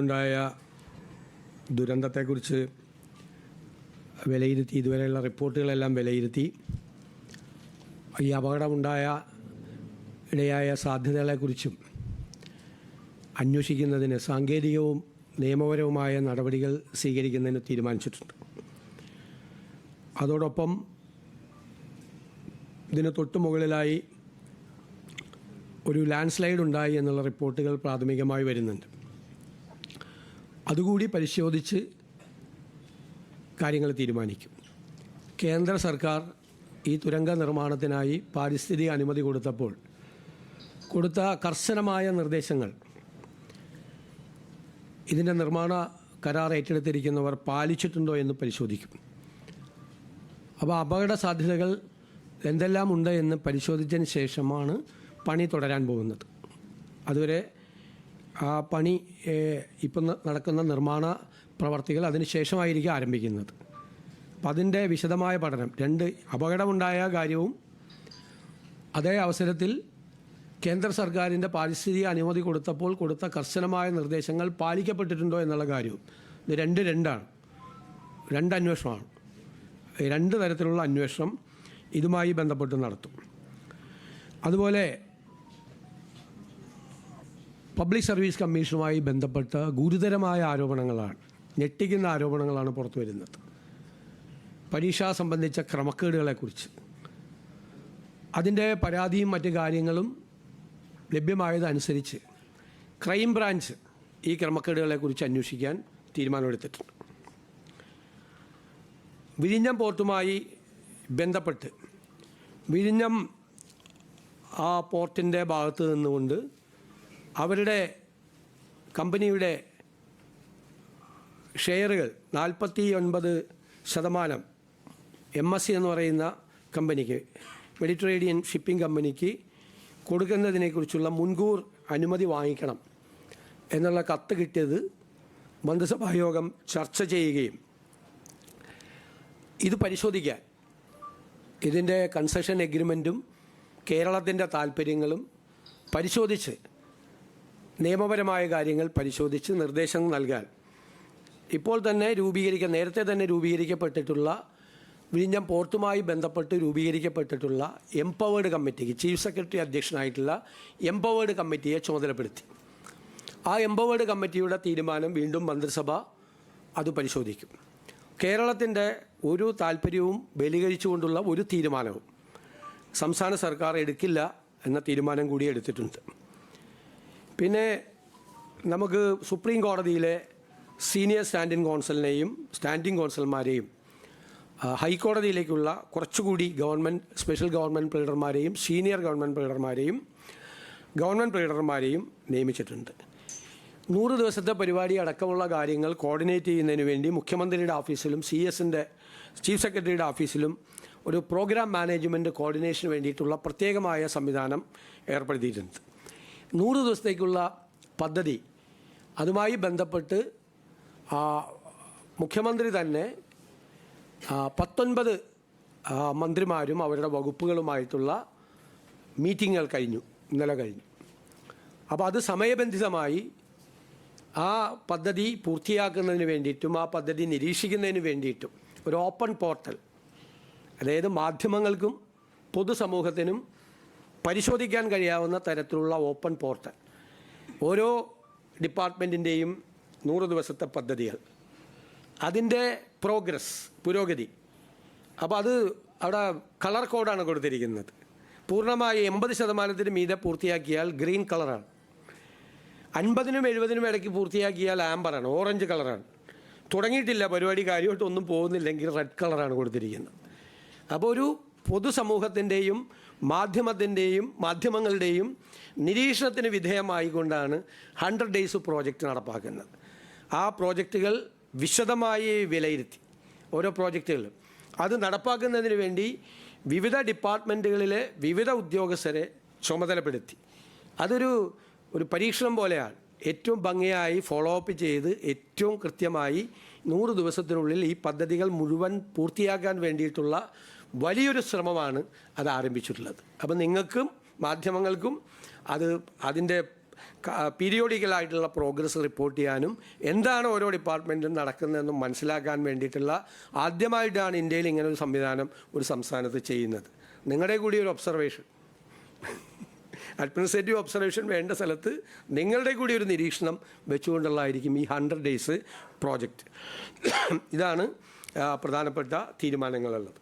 ഉണ്ടായ ദുരന്തത്തെക്കുറിച്ച് വിലയിരുത്തി, ഇതുവരെയുള്ള റിപ്പോർട്ടുകളെല്ലാം വിലയിരുത്തി, ഈ അപകടമുണ്ടായ ഇടയായ സാധ്യതകളെക്കുറിച്ചും അന്വേഷിക്കുന്നതിന് സാങ്കേതികവും നിയമപരവുമായ നടപടികൾ സ്വീകരിക്കുന്നതിന് തീരുമാനിച്ചിട്ടുണ്ട്. അതോടൊപ്പം ഇതിന് തൊട്ടു മുകളിലായി ഒരു ലാൻഡ് സ്ലൈഡ് ഉണ്ടായി എന്നുള്ള റിപ്പോർട്ടുകൾ പ്രാഥമികമായി വരുന്നുണ്ട്. അതുകൂടി പരിശോധിച്ച് കാര്യങ്ങൾ തീരുമാനിക്കും. കേന്ദ്ര സർക്കാർ ഈ തുരങ്ക നിർമ്മാണത്തിനായി പാരിസ്ഥിതിക അനുമതി കൊടുത്തപ്പോൾ കൊടുത്ത കർശനമായ നിർദ്ദേശങ്ങൾ ഇതിൻ്റെ നിർമ്മാണ കരാർ ഏറ്റെടുത്തിരിക്കുന്നവർ പാലിച്ചിട്ടുണ്ടോ എന്ന് പരിശോധിക്കും. അപ്പോൾ അപകട സാധ്യതകൾ എന്തെല്ലാം ഉണ്ട് എന്ന് പരിശോധിച്ചതിന് ശേഷമാണ് പണി തുടരാൻ പോകുന്നത്. അതുവരെ ആ പണി ഇപ്പം നടക്കുന്ന നിർമ്മാണ പ്രവർത്തികൾ അതിന് ശേഷമായിരിക്കും ആരംഭിക്കുന്നത്. അപ്പം അതിൻ്റെ വിശദമായ പഠനം, അപകടമുണ്ടായ കാര്യവും അതേ അവസരത്തിൽ കേന്ദ്ര സർക്കാരിൻ്റെ പാരിസ്ഥിതിക അനുമതി കൊടുത്തപ്പോൾ കൊടുത്ത കർശനമായ നിർദ്ദേശങ്ങൾ പാലിക്കപ്പെട്ടിട്ടുണ്ടോ എന്നുള്ള കാര്യവും, ഇത് രണ്ടാണ്, അന്വേഷണമാണ്. രണ്ട് തരത്തിലുള്ള അന്വേഷണം ഇതുമായി ബന്ധപ്പെട്ട് നടത്തും. അതുപോലെ പബ്ലിക് സർവീസ് കമ്മീഷനുമായി ബന്ധപ്പെട്ട ഗുരുതരമായ ആരോപണങ്ങളാണ്, ഞെട്ടിക്കുന്ന ആരോപണങ്ങളാണ് പുറത്തു വരുന്നത്. പരീക്ഷ സംബന്ധിച്ച ക്രമക്കേടുകളെക്കുറിച്ച് അതിൻ്റെ പരാതിയും മറ്റു കാര്യങ്ങളും ലഭ്യമായതനുസരിച്ച് ക്രൈം ബ്രാഞ്ച് ഈ ക്രമക്കേടുകളെക്കുറിച്ച് അന്വേഷിക്കാൻ തീരുമാനമെടുത്തിട്ടുണ്ട്. വിഴിഞ്ഞം പോർട്ടുമായി ബന്ധപ്പെട്ട് വിഴിഞ്ഞം ആ പോർട്ടിൻ്റെ ഭാഗത്ത് നിന്നുകൊണ്ട് അവരുടെ കമ്പനിയുടെ ഷെയറുകൾ 49% MSC എന്ന് പറയുന്ന കമ്പനിക്ക്, മെഡിറ്ററേനിയൻ ഷിപ്പിംഗ് കമ്പനിക്ക് കൊടുക്കുന്നതിനെക്കുറിച്ചുള്ള മുൻകൂർ അനുമതി വാങ്ങിക്കണം എന്നുള്ള കത്ത് കിട്ടിയത് മന്ത്രിസഭായോഗം ചർച്ച ചെയ്യുകയും ഇത് പരിശോധിക്കാൻ ഇതിൻ്റെ കൺസെഷൻ എഗ്രിമെൻറ്റും കേരളത്തിൻ്റെ താൽപ്പര്യങ്ങളും പരിശോധിച്ച് നിയമപരമായ കാര്യങ്ങൾ പരിശോധിച്ച് നിർദ്ദേശങ്ങൾ നൽകാൻ ഇപ്പോൾ തന്നെ നേരത്തെ തന്നെ രൂപീകരിക്കപ്പെട്ടിട്ടുള്ള വിഴിഞ്ഞം പോർട്ടുമായി ബന്ധപ്പെട്ട് രൂപീകരിക്കപ്പെട്ടിട്ടുള്ള എംപവേർഡ് കമ്മിറ്റിക്ക് ചീഫ് സെക്രട്ടറി അധ്യക്ഷനായിട്ടുള്ള എംപവേർഡ് കമ്മിറ്റിയെ ചുമതലപ്പെടുത്തി. ആ എംപവേർഡ് കമ്മിറ്റിയുടെ തീരുമാനം വീണ്ടും മന്ത്രിസഭ അത് പരിശോധിക്കും. കേരളത്തിൻ്റെ ഒരു താൽപ്പര്യവും ബലീകരിച്ചുകൊണ്ടുള്ള ഒരു തീരുമാനവും സംസ്ഥാന സർക്കാർ എടുക്കില്ല എന്ന തീരുമാനം കൂടി എടുത്തിട്ടുണ്ട്. പിന്നെ നമുക്ക് സുപ്രീം കോടതിയിലെ സീനിയർ സ്റ്റാൻഡിംഗ് കോൺസൽമാരെയും ഹൈക്കോടതിയിലേക്കുള്ള കുറച്ചുകൂടി സ്പെഷ്യൽ ഗവൺമെൻറ് പ്ലീഡർമാരെയും സീനിയർ ഗവൺമെൻറ് പ്ലീഡർമാരെയും നിയമിച്ചിട്ടുണ്ട്. 100 ദിവസത്തെ പരിപാടി അടക്കമുള്ള കാര്യങ്ങൾ കോർഡിനേറ്റ് ചെയ്യുന്നതിന് വേണ്ടി മുഖ്യമന്ത്രിയുടെ ഓഫീസിലും CS-ൻ്റെ ചീഫ് സെക്രട്ടറിയുടെ ഓഫീസിലും ഒരു പ്രോഗ്രാം മാനേജ്മെൻറ്റ് കോർഡിനേഷന് വേണ്ടിയിട്ടുള്ള പ്രത്യേകമായ സംവിധാനം ഏർപ്പെടുത്തിയിട്ടുണ്ട്. 100 ദിവസത്തേക്കുള്ള പദ്ധതി, അതുമായി ബന്ധപ്പെട്ട് മുഖ്യമന്ത്രി തന്നെ 19 മന്ത്രിമാരും അവരുടെ വകുപ്പുകളുമായിട്ടുള്ള മീറ്റിങ്ങുകൾ ഇന്നലെ കഴിഞ്ഞു. അപ്പോൾ അത് സമയബന്ധിതമായി ആ പദ്ധതി പൂർത്തിയാക്കുന്നതിന് വേണ്ടിയിട്ടും ആ പദ്ധതി നിരീക്ഷിക്കുന്നതിന് വേണ്ടിയിട്ടും ഒരു ഓപ്പൺ പോർട്ടൽ, അതായത് മാധ്യമങ്ങൾക്കും പൊതുസമൂഹത്തിനും പരിശോധിക്കാൻ കഴിയാവുന്ന തരത്തിലുള്ള ഓപ്പൺ പോർട്ടൽ, ഓരോ ഡിപ്പാർട്ട്മെൻറ്റിൻ്റെയും 100 ദിവസത്തെ പദ്ധതികൾ, അതിൻ്റെ പുരോഗതി. അപ്പോൾ അത് അവിടെ കളർ കോഡാണ് കൊടുത്തിരിക്കുന്നത്. പൂർണ്ണമായി 80% മീതെ പൂർത്തിയാക്കിയാൽ ഗ്രീൻ കളറാണ്, 50-നും 70-നും ഇടയ്ക്ക് പൂർത്തിയാക്കിയാൽ ആംബറാണ്, ഓറഞ്ച് കളറാണ്. തുടങ്ങിയിട്ടില്ല പരിപാടി, കാര്യമായിട്ടൊന്നും പോകുന്നില്ലെങ്കിൽ റെഡ് കളറാണ് കൊടുത്തിരിക്കുന്നത്. അപ്പോൾ ഒരു പൊതുസമൂഹത്തിൻ്റെയും മാധ്യമങ്ങളുടെയും നിരീക്ഷണത്തിന് വിധേയമായിക്കൊണ്ടാണ് 100 ഡേയ്സ് പ്രോജക്റ്റ് നടപ്പാക്കുന്നത്. ആ പ്രോജക്റ്റുകൾ വിശദമായി വിലയിരുത്തി ഓരോ പ്രോജക്റ്റുകളും അത് നടപ്പാക്കുന്നതിന് വേണ്ടി വിവിധ ഡിപ്പാർട്ട്മെൻറ്റുകളിലെ വിവിധ ഉദ്യോഗസ്ഥരെ ചുമതലപ്പെടുത്തി. അതൊരു പരീക്ഷണം പോലെയാണ്. ഏറ്റവും ഭംഗിയായി ഫോളോ അപ്പ് ചെയ്ത് ഏറ്റവും കൃത്യമായി 100 ദിവസത്തിനുള്ളിൽ ഈ പദ്ധതികൾ മുഴുവൻ പൂർത്തിയാക്കാൻ വേണ്ടിയിട്ടുള്ള വലിയൊരു ശ്രമമാണ് അത് ആരംഭിച്ചിട്ടുള്ളത്. അപ്പം നിങ്ങൾക്കും മാധ്യമങ്ങൾക്കും അതിൻ്റെ പീരിയോഡിക്കലായിട്ടുള്ള പ്രോഗ്രസ് റിപ്പോർട്ട് ചെയ്യാനും എന്താണ് ഓരോ ഡിപ്പാർട്ട്മെൻറ്റിലും നടക്കുന്നതെന്നും മനസ്സിലാക്കാൻ വേണ്ടിയിട്ടുള്ള ആദ്യമായിട്ടാണ് ഇന്ത്യയിൽ ഇങ്ങനെ ഒരു സംവിധാനം ഒരു സംസ്ഥാനത്ത് ചെയ്യുന്നത്. നിങ്ങളുടെ കൂടി ഒരു ഒബ്സർവേഷൻ, അഡ്മിനിസ്ട്രേറ്റീവ് ഒബ്സർവേഷൻ വേണ്ട സ്ഥലത്ത് നിങ്ങളുടെ കൂടി ഒരു നിരീക്ഷണം വെച്ചുകൊണ്ടുള്ളതായിരിക്കും ഈ 100 days പ്രോജക്റ്റ്. ഇതാണ് പ്രധാനപ്പെട്ട തീരുമാനങ്ങളുള്ളത്.